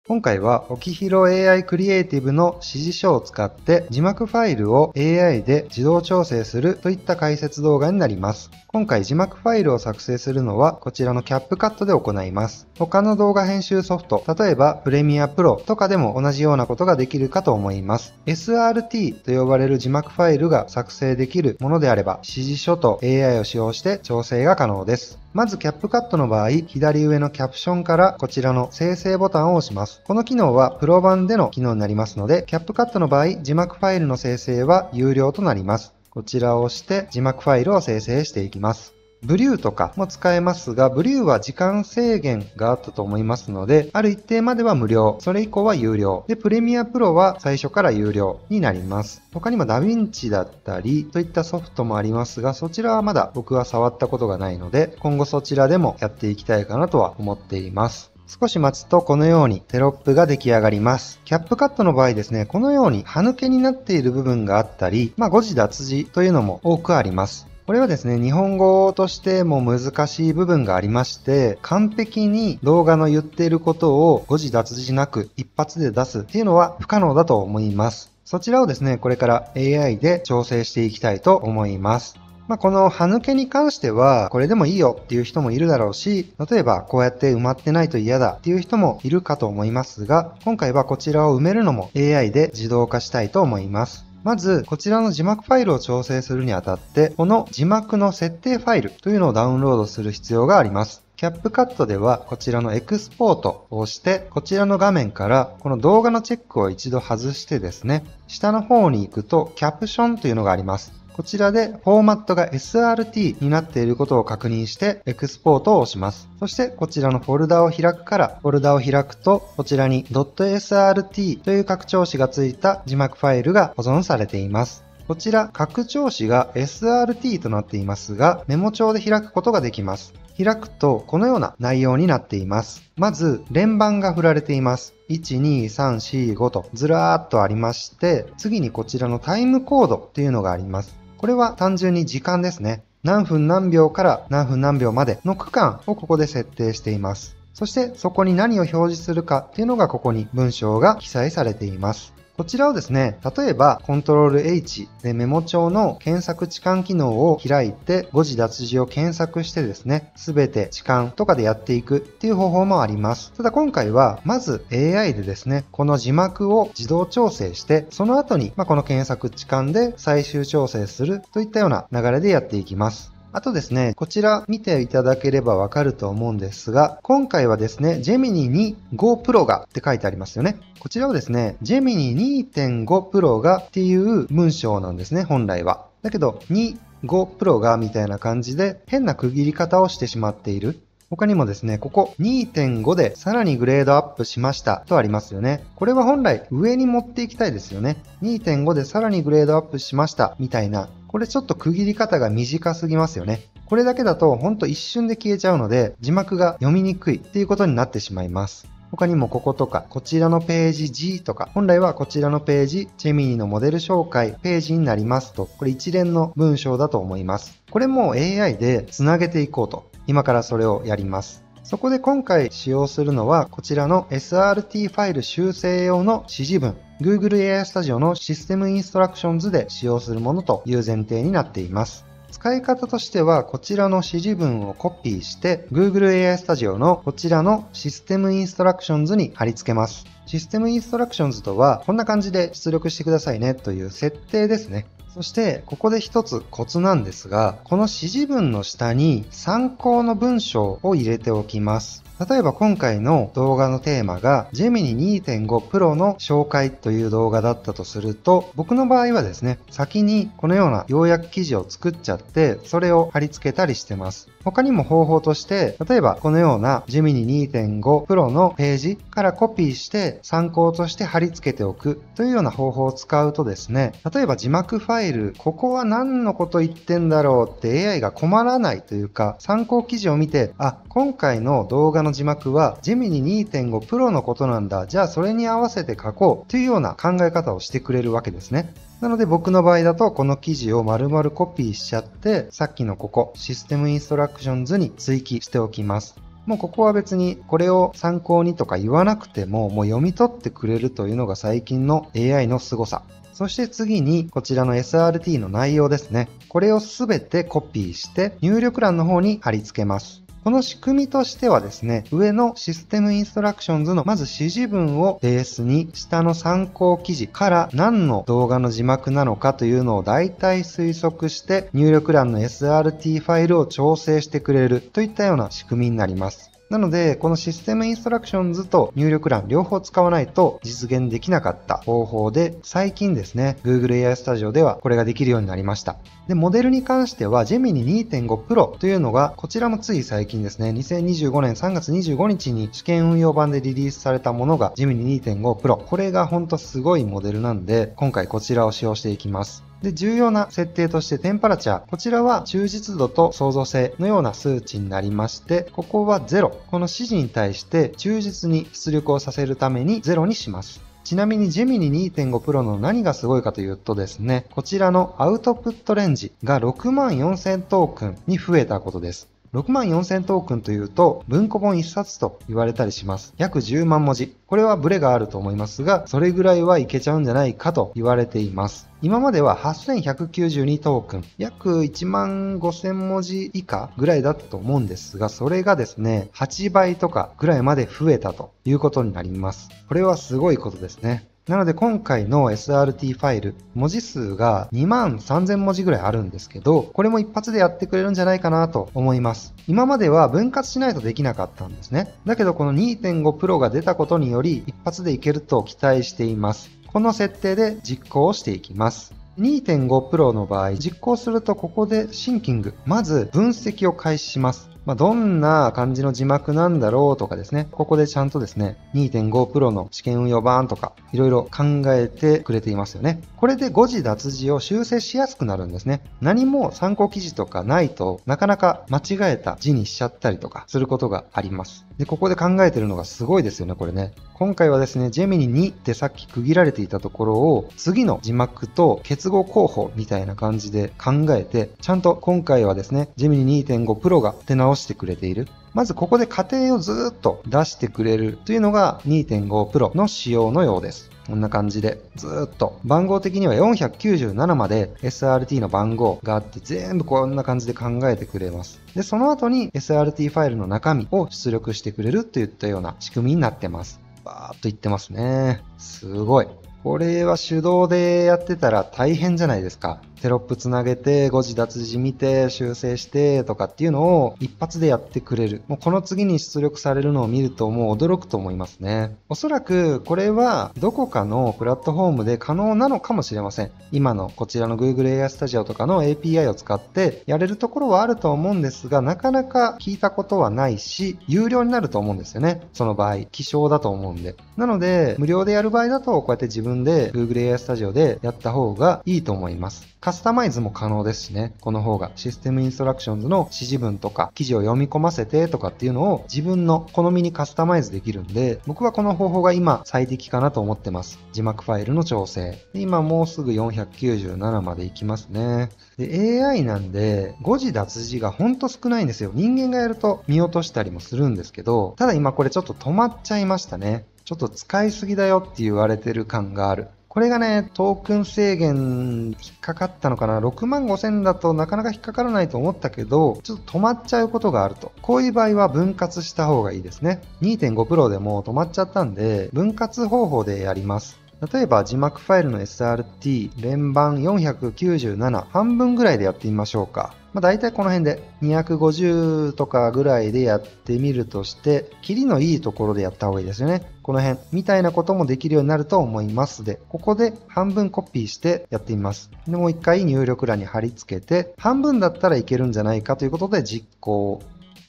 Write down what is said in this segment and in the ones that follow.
今回はオキヒロ AI クリエイティブの指示書を使って字幕ファイルを AI で自動調整するといった解説動画になります。今回字幕ファイルを作成するのはこちらのキャップカットで行います。他の動画編集ソフト、例えばプレミアプロとかでも同じようなことができるかと思います。SRT と呼ばれる字幕ファイルが作成できるものであれば指示書と AI を使用して調整が可能です。まずキャップカットの場合、左上のキャプションからこちらの生成ボタンを押します。この機能はプロ版での機能になりますので、キャップカットの場合、字幕ファイルの生成は有料となります。こちらを押して字幕ファイルを生成していきます。ブリューとかも使えますが、ブリューは時間制限があったと思いますので、ある一定までは無料、それ以降は有料。で、プレミアプロは最初から有料になります。他にもダヴィンチだったりといったソフトもありますが、そちらはまだ僕は触ったことがないので、今後そちらでもやっていきたいかなとは思っています。少し待つとこのようにテロップが出来上がります。キャップカットの場合ですね、このように歯抜けになっている部分があったり、誤字脱字というのも多くあります。これはですね、日本語としても難しい部分がありまして、完璧に動画の言っていることを誤字脱字なく一発で出すっていうのは不可能だと思います。そちらをですね、これから AI で調整していきたいと思います。この歯抜けに関しては、これでもいいよっていう人もいるだろうし、例えばこうやって埋まってないと嫌だっていう人もいるかと思いますが、今回はこちらを埋めるのも AI で自動化したいと思います。まず、こちらの字幕ファイルを調整するにあたって、この字幕の設定ファイルというのをダウンロードする必要があります。キャップカットではこちらのエクスポートを押して、こちらの画面からこの動画のチェックを一度外してですね、下の方に行くとキャプションというのがあります。こちらでフォーマットが SRT になっていることを確認してエクスポートを押します。そしてこちらのフォルダを開くからフォルダを開くとこちらに .srt という拡張子がついた字幕ファイルが保存されています。こちら拡張子が SRT となっていますがメモ帳で開くことができます。開くとこのような内容になっています。まず連番が振られています。1、2、3、4、5とずらーっとありまして、次にこちらのタイムコードというのがあります。これは単純に時間ですね。何分何秒から何分何秒までの区間をここで設定しています。そしてそこに何を表示するかっていうのがここに文章が記載されています。こちらをですね、例えば Ctrl+H でメモ帳の検索置換機能を開いて誤字脱字を検索してですね、すべて置換とかでやっていくっていう方法もあります。ただ今回はまず AI でですね、この字幕を自動調整して、その後にこの検索置換で最終調整するといったような流れでやっていきます。あとですね、こちら見ていただければわかると思うんですが、今回はですね、Gemini に Go Pro がって書いてありますよね。こちらをですね、Gemini 2.5 Pro がっていう文章なんですね、本来は。だけど、2.5 Pro がみたいな感じで変な区切り方をしてしまっている。他にもですね、ここ 2.5 でさらにグレードアップしましたとありますよね。これは本来上に持っていきたいですよね。2.5 でさらにグレードアップしましたみたいな。これちょっと区切り方が短すぎますよね。これだけだとほんと一瞬で消えちゃうので字幕が読みにくいっていうことになってしまいます。他にもこことか、こちらのページ G とか、本来はこちらのページ、Gemini のモデル紹介ページになりますと、これ一連の文章だと思います。これも AI でつなげていこうと、今からそれをやります。そこで今回使用するのは、こちらの SRT ファイル修正用の指示文、Google AI Studio のシステムインストラクションズで使用するものという前提になっています。使い方としては、こちらの指示文をコピーして、Google AI Studio のこちらのシステムインストラクションズに貼り付けます。システムインストラクションズとは、こんな感じで出力してくださいねという設定ですね。そして、ここで一つコツなんですが、この指示文の下に参考の文章を入れておきます。例えば今回の動画のテーマが Gemini 2.5 Pro の紹介という動画だったとすると、僕の場合はですね、先にこのような要約記事を作っちゃって、それを貼り付けたりしてます。他にも方法として、例えばこのような Gemini 2.5 Pro のページからコピーして参考として貼り付けておくというような方法を使うとですね、例えば字幕ファイル、ここは何のこと言ってんだろうって AI が困らないというか、参考記事を見て、あ、今回の動画の字幕は Gemini 2.5 Pro のことなんだ。じゃあそれに合わせて書こうというような考え方をしてくれるわけですね。なので僕の場合だとこの記事を丸々コピーしちゃって、さっきのここシステムインストラクションズに追記しておきます。もうここは別にこれを参考にとか言わなくても、もう読み取ってくれるというのが最近の AI の凄さ。そして次にこちらの SRT の内容ですね。これをすべてコピーして入力欄の方に貼り付けます。この仕組みとしてはですね、上のシステムインストラクションズのまず指示文をベースに、下の参考記事から何の動画の字幕なのかというのを大体推測して入力欄の SRT ファイルを調整してくれるといったような仕組みになります。なので、このシステムインストラクションズと入力欄両方使わないと実現できなかった方法で、最近ですね、Google AI Studio ではこれができるようになりました。で、モデルに関しては Gemini 2.5 Pro というのが、こちらもつい最近ですね、2025年3月25日に試験運用版でリリースされたものが Gemini 2.5 Pro。これがほんとすごいモデルなんで、今回こちらを使用していきます。で、重要な設定としてテンパラチャー。こちらは忠実度と創造性のような数値になりまして、ここは0。この指示に対して忠実に出力をさせるために0にします。ちなみに Gemini 2.5 Pro の何がすごいかというとですね、こちらのアウトプットレンジが64000トークンに増えたことです。64000トークンというと文庫本1冊と言われたりします。約10万文字。これはブレがあると思いますが、それぐらいはいけちゃうんじゃないかと言われています。今までは8192トークン、約1万5000文字以下ぐらいだったと思うんですが、それがですね、8倍とかぐらいまで増えたということになります。これはすごいことですね。なので今回の SRT ファイル、文字数が2万3000文字ぐらいあるんですけど、これも一発でやってくれるんじゃないかなと思います。今までは分割しないとできなかったんですね。だけどこの 2.5 Pro が出たことにより一発でいけると期待しています。この設定で実行をしていきます。2.5 Pro の場合、実行するとここでシンキング、まず分析を開始します。どんな感じの字幕なんだろうとかですね、ここでちゃんとですね、2.5 Pro の試験運用版とか、いろいろ考えてくれていますよね。これで誤字脱字を修正しやすくなるんですね。何も参考記事とかないとなかなか間違えた字にしちゃったりとかすることがあります。で、ここで考えてるのがすごいですよね、これね。今回はですね、Gemini 2ってさっき区切られていたところを次の字幕と結合候補みたいな感じで考えて、ちゃんと今回はですね、Gemini 2.5 Pro が手直してくれている。まずここで過程をずっと出してくれるというのが 2.5 Pro の仕様のようです。こんな感じでずっと番号的には497まで SRT の番号があって全部こんな感じで考えてくれます。で、その後に SRT ファイルの中身を出力してくれるといったような仕組みになってます。バーっといってますね。すごい。これは手動でやってたら大変じゃないですか。テロップつなげて、誤字脱字見て、修正してとかっていうのを一発でやってくれる。もうこの次に出力されるのを見るともう驚くと思いますね。おそらくこれはどこかのプラットフォームで可能なのかもしれません。今のこちらの Google AI Studio とかの API を使ってやれるところはあると思うんですが、なかなか聞いたことはないし、有料になると思うんですよね。その場合、希少だと思うんで。なので、無料でやる場合だとこうやって自分で Google AI Studio でやった方がいいと思います。カスタマイズも可能ですしね。この方がシステムインストラクションズの指示文とか記事を読み込ませてとかっていうのを自分の好みにカスタマイズできるんで、僕はこの方法が今最適かなと思ってます。字幕ファイルの調整。今もうすぐ497まで行きますね。で、AI なんで誤字脱字がほんと少ないんですよ。人間がやると見落としたりもするんですけど、ただ今これちょっと止まっちゃいましたね。ちょっと使いすぎだよって言われてる感がある。これがね、トークン制限引っかかったのかな。6万5000だとなかなか引っかからないと思ったけど、ちょっと止まっちゃうことがあると。こういう場合は分割した方がいいですね。2.5 Pro でも止まっちゃったんで、分割方法でやります。例えば字幕ファイルの SRT 連番497半分ぐらいでやってみましょうか。大体この辺で250とかぐらいでやってみるとして、キリのいいところでやった方がいいですよね。この辺みたいなこともできるようになると思いますで、ここで半分コピーしてやってみます。で、もう一回入力欄に貼り付けて、半分だったらいけるんじゃないかということで実行。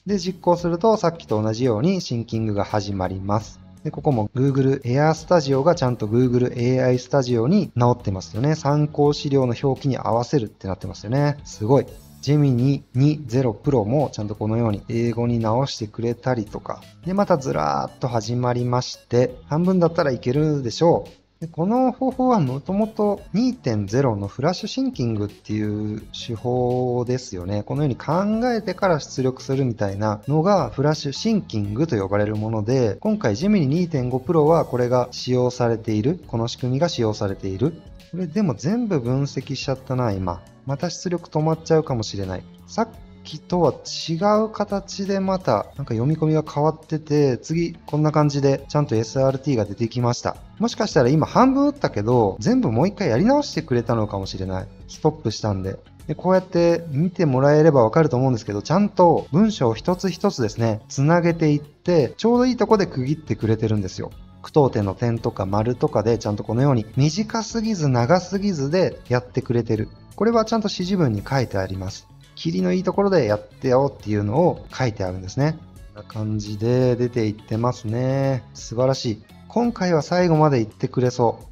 で、実行するとさっきと同じようにシンキングが始まります。で、ここも Google Air Studio がちゃんと Google AI Studio に直ってますよね。参考資料の表記に合わせるってなってますよね。すごい。Gemini 2.0 Pro もちゃんとこのように英語に直してくれたりとか。で、またずらーっと始まりまして、半分だったらいけるでしょう。でこの方法はもともと 2.0 のフラッシュシンキングっていう手法ですよね。このように考えてから出力するみたいなのがフラッシュシンキングと呼ばれるもので、今回 Gemini 2.5 Pro はこれが使用されている、この仕組みが使用されている。これでも全部分析しちゃったな、今。また出力止まっちゃうかもしれない。さっきとは違う形でまたなんか読み込みが変わってて、次こんな感じでちゃんと SRT が出てきました。もしかしたら今半分打ったけど、全部もう一回やり直してくれたのかもしれない。ストップしたんで。でこうやって見てもらえればわかると思うんですけど、ちゃんと文章を一つ一つですね、つなげていって、ちょうどいいとこで区切ってくれてるんですよ。句読点の点とか丸とかでちゃんとこのように短すぎず長すぎずでやってくれてる。これはちゃんと指示文に書いてあります。切りのいいところでやってよっていうのを書いてあるんですね。こんな感じで出ていってますね。素晴らしい。今回は最後まで行ってくれそう。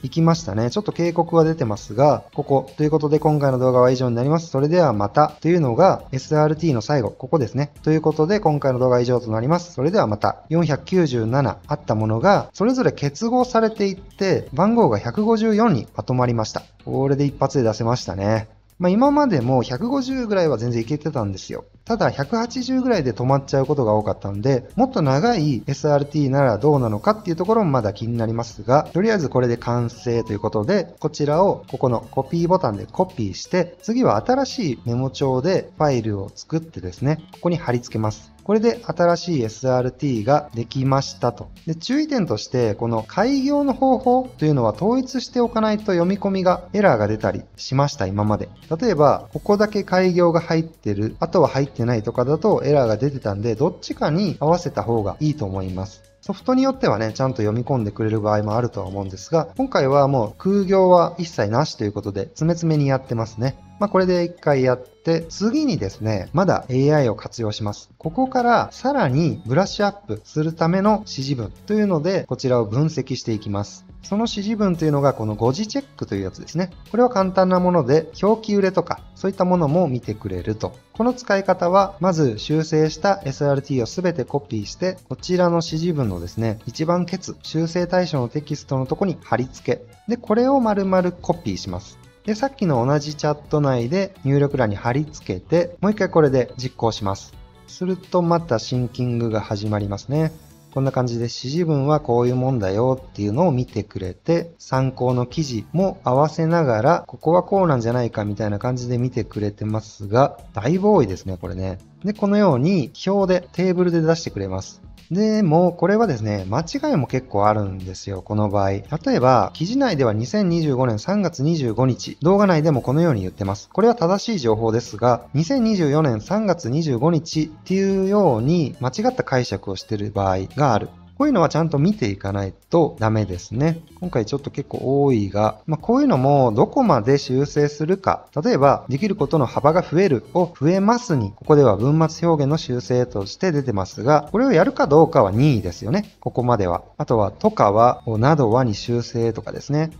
行きましたね。ちょっと警告は出てますが、ここということで今回の動画は以上になります。それではまたというのが SRT の最後、ここですね。ということで今回の動画は以上となります。それではまた497あったものがそれぞれ結合されていって番号が154にまとまりました。これで一発で出せましたね。今までも150ぐらいは全然いけてたんですよ。ただ180ぐらいで止まっちゃうことが多かったんで、もっと長い SRT ならどうなのかっていうところもまだ気になりますが、とりあえずこれで完成ということで、こちらをここのコピーボタンでコピーして、次は新しいメモ帳でファイルを作ってですね、ここに貼り付けます。これで新しい SRT ができましたと。で、注意点として、この改行の方法というのは統一しておかないと読み込みがエラーが出たりしました、今まで。例えば、ここだけ改行が入ってる、あとは入ってないとかだとエラーが出てたんで、どっちかに合わせた方がいいと思います。ソフトによってはね、ちゃんと読み込んでくれる場合もあるとは思うんですが、今回はもう空行は一切なしということで、詰め詰めにやってますね。これで一回やって、次にですね、まだ AI を活用します。ここからさらにブラッシュアップするための指示文というので、こちらを分析していきます。その指示文というのがこの誤字チェックというやつですね。これは簡単なもので、表記揺れとか、そういったものも見てくれると。この使い方は、まず修正した SRT をすべてコピーして、こちらの指示文のですね、一番ケツ、修正対象のテキストのとこに貼り付け。で、これを丸々コピーします。で、さっきの同じチャット内で入力欄に貼り付けて、もう一回これで実行します。するとまたシンキングが始まりますね。こんな感じで指示文はこういうもんだよっていうのを見てくれて、参考の記事も合わせながら、ここはこうなんじゃないかみたいな感じで見てくれてますが、だいぶ多いですね、これね。で、このように表でテーブルで出してくれます。でも、これはですね、間違いも結構あるんですよ、この場合。例えば、記事内では2025年3月25日、動画内でもこのように言ってます。これは正しい情報ですが、2024年3月25日っていうように間違った解釈をしている場合がある。こういうのはちゃんと見ていかないとダメですね。今回ちょっと結構多いが、こういうのもどこまで修正するか。例えば、できることの幅が増えるを増えますに、ここでは文末表現の修正として出てますが、これをやるかどうかは任意ですよね。ここまでは。あとは、とかは、などはに修正とかですね。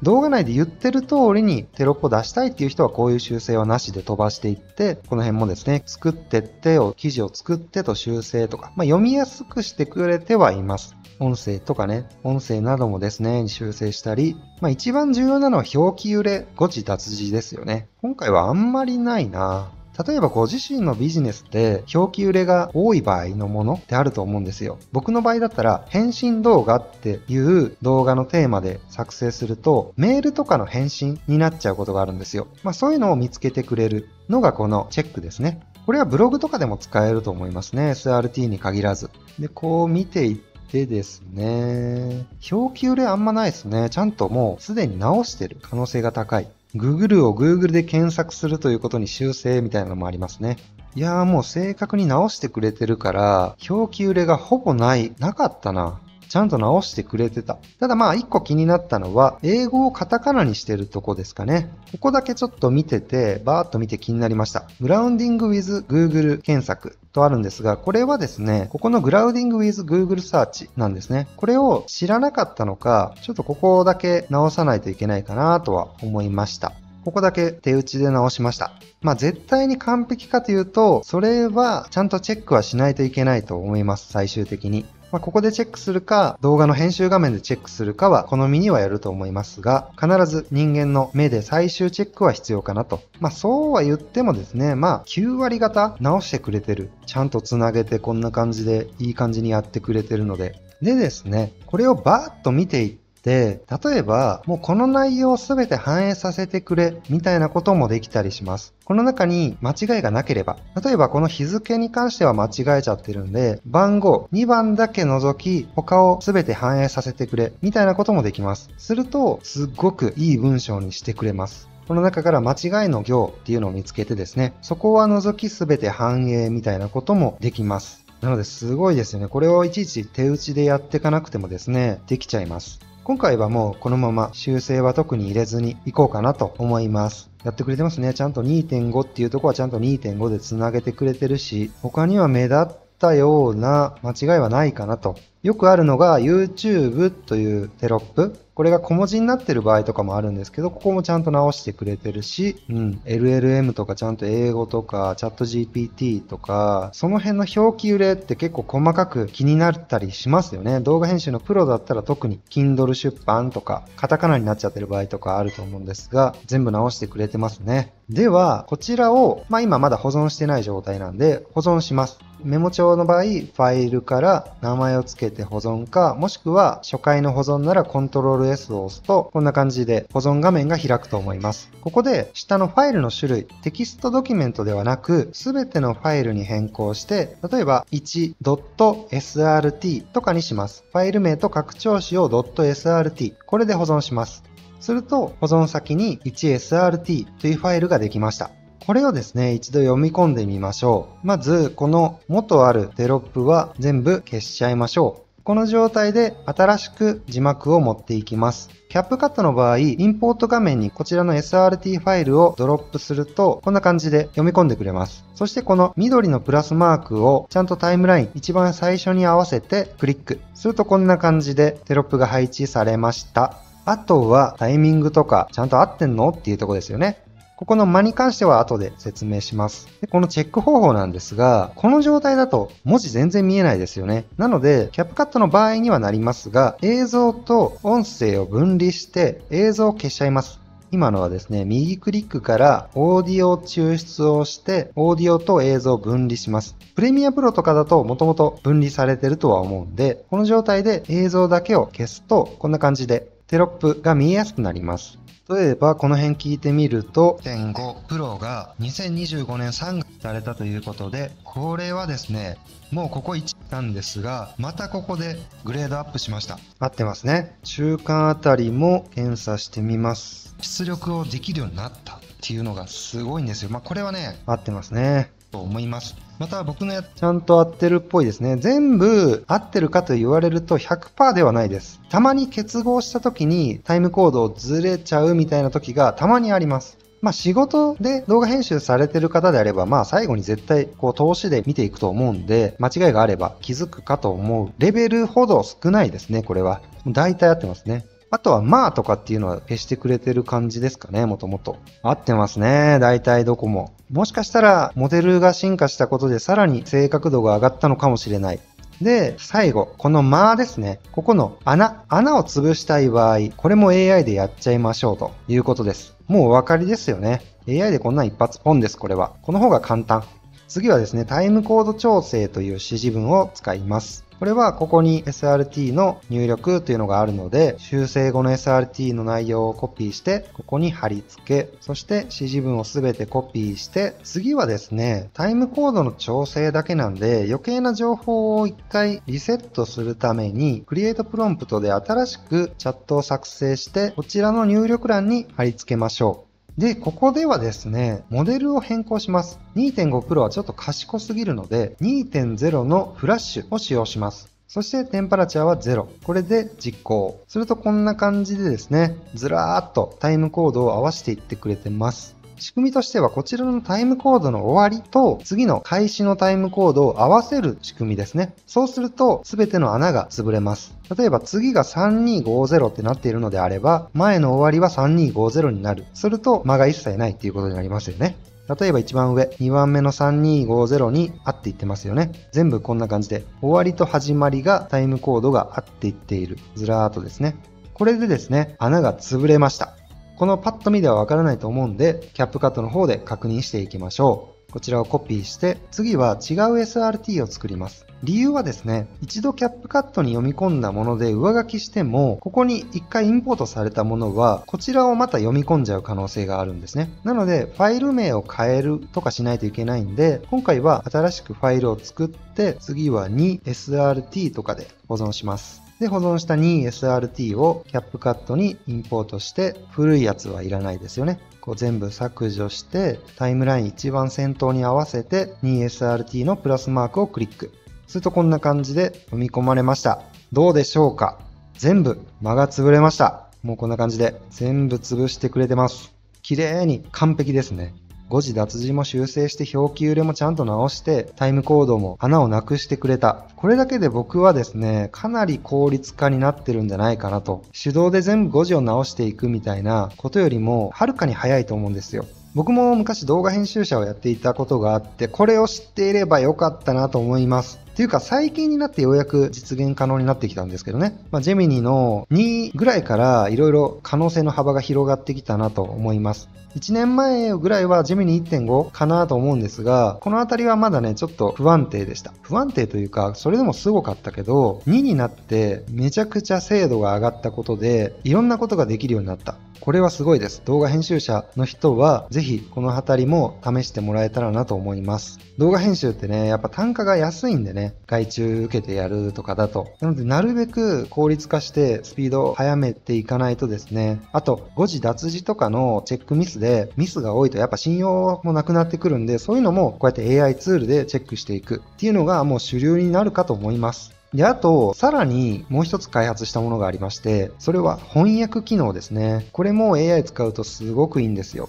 動画内で言ってる通りにテロップを出したいっていう人はこういう修正はなしで飛ばしていって、この辺もですね、作ってって記事を作ってと修正とか、読みやすくしてくれてはいます。音声とかね、音声などもですね、修正したり、一番重要なのは表記揺れ、誤字脱字ですよね。今回はあんまりないな。例えばご自身のビジネスで表記揺れが多い場合のものってあると思うんですよ。僕の場合だったら返信動画っていう動画のテーマで作成するとメールとかの返信になっちゃうことがあるんですよ。そういうのを見つけてくれるのがこのチェックですね。これはブログとかでも使えると思いますね。SRT に限らず。で、こう見ていってですね、表記揺れあんまないですね。ちゃんともうすでに直してる可能性が高い。Google を Google で検索するということに修正みたいなのもありますね。いやーもう正確に直してくれてるから、表記揺れがほぼなかったな。ちゃんと直してくれてた。ただ一個気になったのは、英語をカタカナにしてるとこですかね。ここだけちょっと見てて、バーっと見て気になりました。グラウンディング with Google 検索とあるんですが、これはですね、ここのグラウディング with Google サーチなんですね。これを知らなかったのか、ちょっとここだけ直さないといけないかなとは思いました。ここだけ手打ちで直しました。絶対に完璧かというと、それはちゃんとチェックはしないといけないと思います、最終的に。ここでチェックするか、動画の編集画面でチェックするかは好みにはよると思いますが、必ず人間の目で最終チェックは必要かなと。そうは言ってもですね、9割方直してくれてる。ちゃんとつなげてこんな感じでいい感じにやってくれてるので。でですね、これをバーッと見ていって、例えば、もうこの内容をすべて反映させてくれ、みたいなこともできたりします。この中に間違いがなければ、例えばこの日付に関しては間違えちゃってるんで、番号2番だけ除き、他をすべて反映させてくれ、みたいなこともできます。すると、すっごくいい文章にしてくれます。この中から間違いの行っていうのを見つけてですね、そこは除きすべて反映みたいなこともできます。なのですごいですよね。これをいちいち手打ちでやっていかなくてもですね、できちゃいます。今回はもうこのまま修正は特に入れずにいこうかなと思います。やってくれてますね。ちゃんと 2.5 っていうところはちゃんと 2.5 でつなげてくれてるし、他には目立ったような間違いはないかなと。よくあるのが YouTube というテロップ。これが小文字になってる場合とかもあるんですけど、ここもちゃんと直してくれてるし、LLM とかちゃんと英語とか、チャット GPT とか、その辺の表記揺れって結構細かく気になったりしますよね。動画編集のプロだったら特に Kindle 出版とか、カタカナになっちゃってる場合とかあると思うんですが、全部直してくれてますね。では、こちらを、今まだ保存してない状態なんで、保存します。メモ帳の場合、ファイルから名前をつけて保存か、もしくは初回の保存なら Ctrl+S を押すと、こんな感じで保存画面が開くと思います。ここで下のファイルの種類、テキストドキュメントではなく、すべてのファイルに変更して、例えば 1.srt とかにします。ファイル名と拡張子を .srt。これで保存します。すると、保存先に 1srt というファイルができました。これをですね、一度読み込んでみましょう。まず、この元あるテロップは全部消しちゃいましょう。この状態で新しく字幕を持っていきます。キャップカットの場合、インポート画面にこちらの SRT ファイルをドロップすると、こんな感じで読み込んでくれます。そしてこの緑のプラスマークをちゃんとタイムライン一番最初に合わせてクリックするとこんな感じでテロップが配置されました。あとはタイミングとかちゃんと合ってんのっていうところですよね。ここの間に関しては後で説明します。で、このチェック方法なんですが、この状態だと文字全然見えないですよね。なので、キャップカットの場合にはなりますが、映像と音声を分離して映像を消しちゃいます。今のはですね、右クリックからオーディオ抽出をして、オーディオと映像を分離します。プレミアプロとかだともともと分離されてるとは思うんで、この状態で映像だけを消すと、こんな感じでテロップが見えやすくなります。例えばこの辺聞いてみると 1.5 プロが2025年3月されたということで、これはですね、もうここ1なんですが、またここでグレードアップしました。合ってますね。中間あたりも検査してみます。出力をできるようになったっていうのがすごいんですよ。これはね、合ってますねと思います。また僕のちゃんと合ってるっぽいですね。全部合ってるかと言われると 100% ではないです。たまに結合した時にタイムコードをずれちゃうみたいな時がたまにあります。仕事で動画編集されてる方であれば、最後に絶対投資で見ていくと思うんで、間違いがあれば気づくかと思うレベルほど少ないですね、これは。大体合ってますね。あとはとかっていうのは消してくれてる感じですかね、もともと。合ってますね、大体どこも。もしかしたらモデルが進化したことでさらに正確度が上がったのかもしれない。で、最後、このですね。ここの穴を潰したい場合、これも AI でやっちゃいましょうということです。もうお分かりですよね。AI でこんなん一発ポンです、これは。この方が簡単。次はですね、タイムコード調整という指示文を使います。これはここに SRT の入力というのがあるので、修正後の SRT の内容をコピーして、ここに貼り付け、そして指示文をすべてコピーして、次はですね、タイムコードの調整だけなんで、余計な情報を一回リセットするために、クリエイトプロンプトで新しくチャットを作成して、こちらの入力欄に貼り付けましょう。で、ここではですね、モデルを変更します。2.5 プロはちょっと賢すぎるので、2.0 のフラッシュを使用します。そしてテンパラチャーは0。これで実行。するとこんな感じでですね、ずらーっとタイムコードを合わせていってくれてます。仕組みとしてはこちらのタイムコードの終わりと次の開始のタイムコードを合わせる仕組みですね。そうすると全ての穴が潰れます。例えば次が3250ってなっているのであれば、前の終わりは3250になる。すると間が一切ないっていうことになりますよね。例えば一番上、2番目の3250に合っていってますよね。全部こんな感じで、終わりと始まりがタイムコードが合っていっている。ずらーっとですね。これでですね、穴が潰れました。このパッと見ではわからないと思うんで、キャップカットの方で確認していきましょう。こちらをコピーして、次は違う SRT を作ります。理由はですね、一度キャップカットに読み込んだもので上書きしても、ここに一回インポートされたものは、こちらをまた読み込んじゃう可能性があるんですね。なので、ファイル名を変えるとかしないといけないんで、今回は新しくファイルを作って、次は 2SRT とかで保存します。で、保存した 2SRT をキャップカットにインポートして、古いやつはいらないですよね。こう全部削除して、タイムライン一番先頭に合わせて 2SRT のプラスマークをクリック。するとこんな感じで読み込まれました。どうでしょうか？全部間が潰れました。もうこんな感じで全部潰してくれてます。綺麗に完璧ですね。誤字脱字も修正して表記揺れもちゃんと直してタイムコードも穴をなくしてくれた。これだけで僕はですね、かなり効率化になってるんじゃないかなと。手動で全部誤字を直していくみたいなことよりもはるかに早いと思うんですよ。僕も昔動画編集者をやっていたことがあって、これを知っていればよかったなと思います。っていうか最近になってようやく実現可能になってきたんですけどね。ジェミニの2ぐらいからいろいろ可能性の幅が広がってきたなと思います。1年前ぐらいはジェミニ 1.5 かなと思うんですが、このあたりはまだね、ちょっと不安定でした。不安定というか、それでもすごかったけど、2になってめちゃくちゃ精度が上がったことで、いろんなことができるようになった。これはすごいです。動画編集者の人は、ぜひこのあたりも試してもらえたらなと思います。動画編集ってね、やっぱ単価が安いんでね、外注受けてやるとかだと。なので、なるべく効率化してスピードを速めていかないとですね、あと、誤字脱字とかのチェックミスで、ミスが多いとやっぱ信用もなくなってくるんで、そういうのもこうやって AI ツールでチェックしていくっていうのがもう主流になるかと思います。で、あと、さらにもう一つ開発したものがありまして、それは翻訳機能ですね。これも AI 使うとすごくいいんですよ。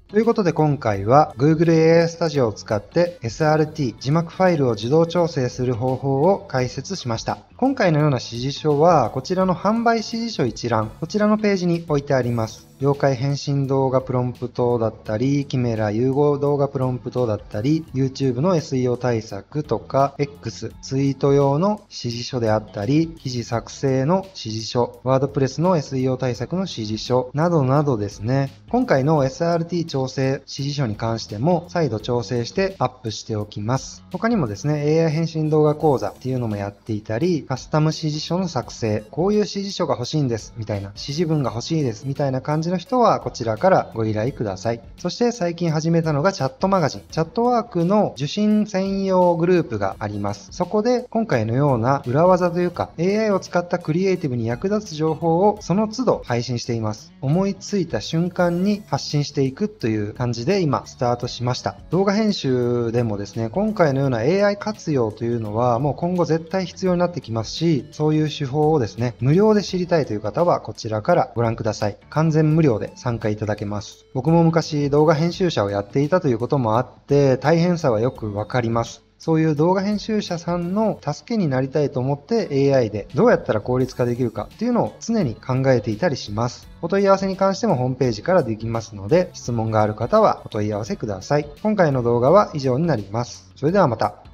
ということで今回は Google AI Studio を使って SRT 字幕ファイルを自動調整する方法を解説しました。今回のような指示書はこちらの販売指示書一覧、こちらのページに置いてあります。了解返信動画プロンプトだったり、キメラ融合動画プロンプトだったり、YouTube の SEO 対策とか、X、ツイート用の指示書であったり、記事作成の指示書、WordPress の SEO 対策の指示書などなどですね。今回の SRT 調整指示書に関しても再度調整してアップしておきます。他にもですね、AI 返信動画講座っていうのもやっていたり、カスタム指示書の作成、こういう指示書が欲しいんです、みたいな、指示文が欲しいです、みたいな感じの人はこちらからご依頼ください。そして最近始めたのがチャットマガジン。チャットワークの受信専用グループがあります。そこで今回のような裏技というか AI を使ったクリエイティブに役立つ情報をその都度配信しています。思いついた瞬間に発信していくという感じで今スタートしました。動画編集でもですね、今回のような AI 活用というのはもう今後絶対必要になってきますし、そういう手法をですね、無料で知りたいという方はこちらからご覧ください。完全無料で参加いただけます。僕も昔動画編集者をやっていたということもあって大変さはよくわかります。そういう動画編集者さんの助けになりたいと思って AI でどうやったら効率化できるかっていうのを常に考えていたりします。お問い合わせに関してもホームページからできますので、質問がある方はお問い合わせください。今回の動画は以上になります。それではまた。